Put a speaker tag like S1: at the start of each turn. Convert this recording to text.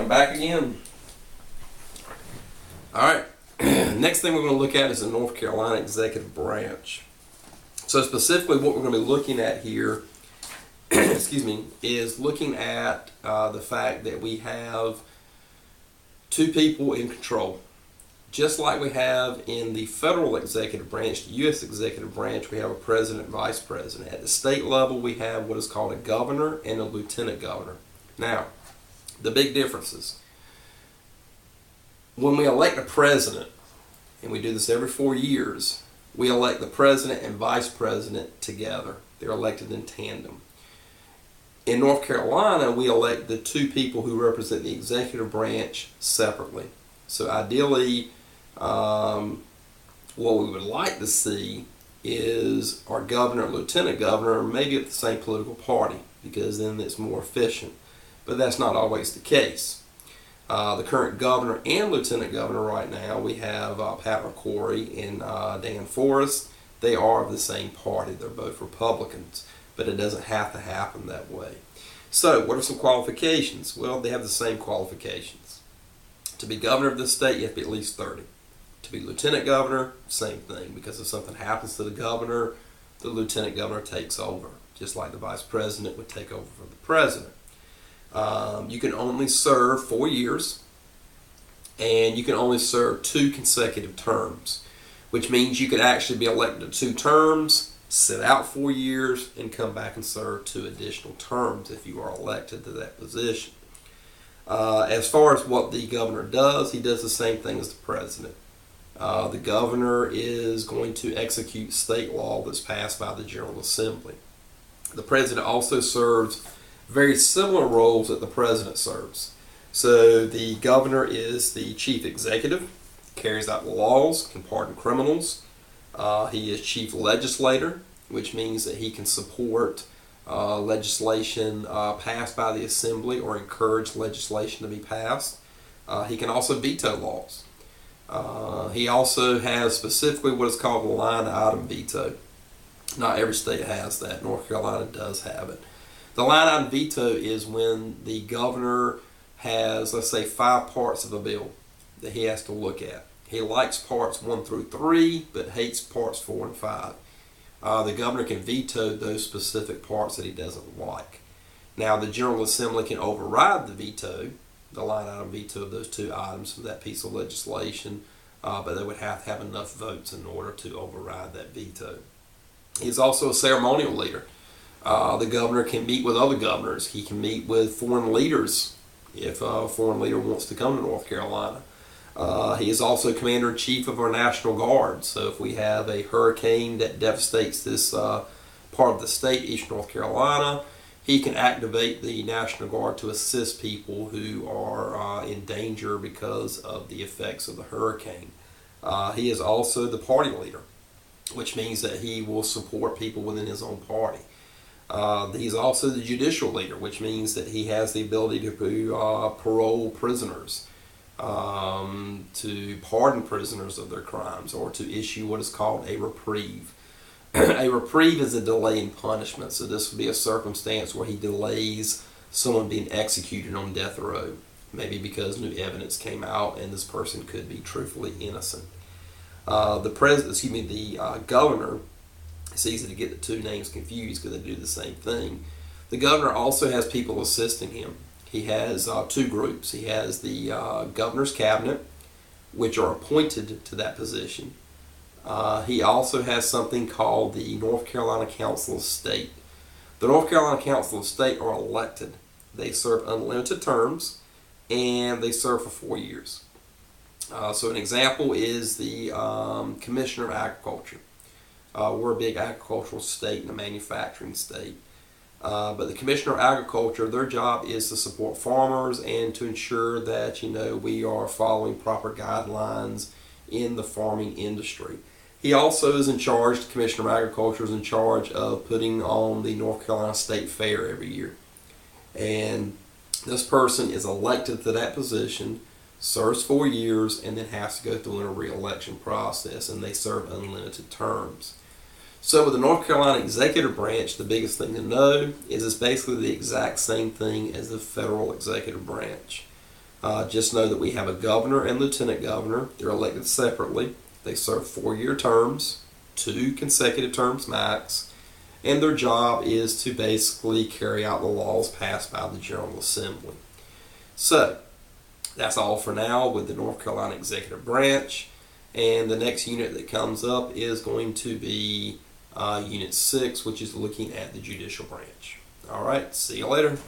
S1: I'm back again. Alright, next thing we're going to look at is the North Carolina Executive Branch. So specifically what we're going to be looking at here excuse me, is looking at the fact that we have two people in control. Just like we have in the federal executive branch, the U.S. executive branch, we have a president and vice president. At the state level, we have what is called a governor and a lieutenant governor. Now, the big differences. When we elect a president, and we do this every 4 years, we elect the president and vice president together. They're elected in tandem. In North Carolina, we elect the two people who represent the executive branch separately. So ideally, what we would like to see is our governor and lieutenant governor maybe at the same political party, because then it's more efficient. But that's not always the case. The current governor and lieutenant governor right now, we have Pat McCrory and Dan Forrest. They are of the same party. They're both Republicans, but it doesn't have to happen that way. So what are some qualifications? Well, they have the same qualifications. To be governor of the state, you have to be at least 30. To be lieutenant governor, same thing, because if something happens to the governor, the lieutenant governor takes over, just like the vice president would take over from the president. You can only serve 4 years, and you can only serve 2 consecutive terms, which means you could actually be elected to 2 terms, sit out 4 years, and come back and serve 2 additional terms if you are elected to that position. As far as what the governor does, he does the same thing as the president. The governor is going to execute state law that's passed by the General Assembly. The president also serves very similar roles that the president serves. So the governor is the chief executive, carries out the laws, can pardon criminals. He is chief legislator, which means that he can support legislation passed by the Assembly or encourage legislation to be passed. He can also veto laws. He also has specifically what is called a line item veto. Not every state has that. North Carolina does have it. The line item veto is when the governor has, let's say, 5 parts of a bill that he has to look at. He likes parts 1 through 3, but hates parts 4 and 5. The governor can veto those specific parts that he doesn't like. Now, the General Assembly can override the veto, the line item veto of those 2 items of that piece of legislation, but they would have to have enough votes in order to override that veto. He's also a ceremonial leader. The governor can meet with other governors. He can meet with foreign leaders if a foreign leader wants to come to North Carolina. He is also commander-in-chief of our National Guard. So if we have a hurricane that devastates this part of the state, East North Carolina, he can activate the National Guard to assist people who are in danger because of the effects of the hurricane. He is also the party leader, which means that he will support people within his own party. He's also the judicial leader, which means that he has the ability to parole prisoners, to pardon prisoners of their crimes, or to issue what is called a reprieve. A reprieve is a delay in punishment, so this would be a circumstance where he delays someone being executed on death row, maybe because new evidence came out and this person could be truthfully innocent. The governor, it's easy to get the 2 names confused because they do the same thing. The governor also has people assisting him. He has 2 groups. He has the governor's cabinet, which are appointed to that position. He also has something called the North Carolina Council of State. The North Carolina Council of State are elected. They serve unlimited terms, and they serve for 4 years. So an example is the Commissioner of Agriculture. We're a big agricultural state and a manufacturing state. But the Commissioner of Agriculture, their job is to support farmers and to ensure that, we are following proper guidelines in the farming industry. He also is in charge, the Commissioner of Agriculture is in charge of putting on the North Carolina State Fair every year. And this person is elected to that position, serves 4 years, and then has to go through a re-election process, and they serve unlimited terms. So with the North Carolina Executive Branch, the biggest thing to know is it's basically the exact same thing as the federal executive branch. Just know that we have a governor and lieutenant governor. They're elected separately. They serve 4-year terms, 2 consecutive terms max, and their job is to basically carry out the laws passed by the General Assembly. So, that's all for now with the North Carolina Executive Branch, and the next unit that comes up is going to be Unit 6, which is looking at the Judicial Branch. All right, see you later.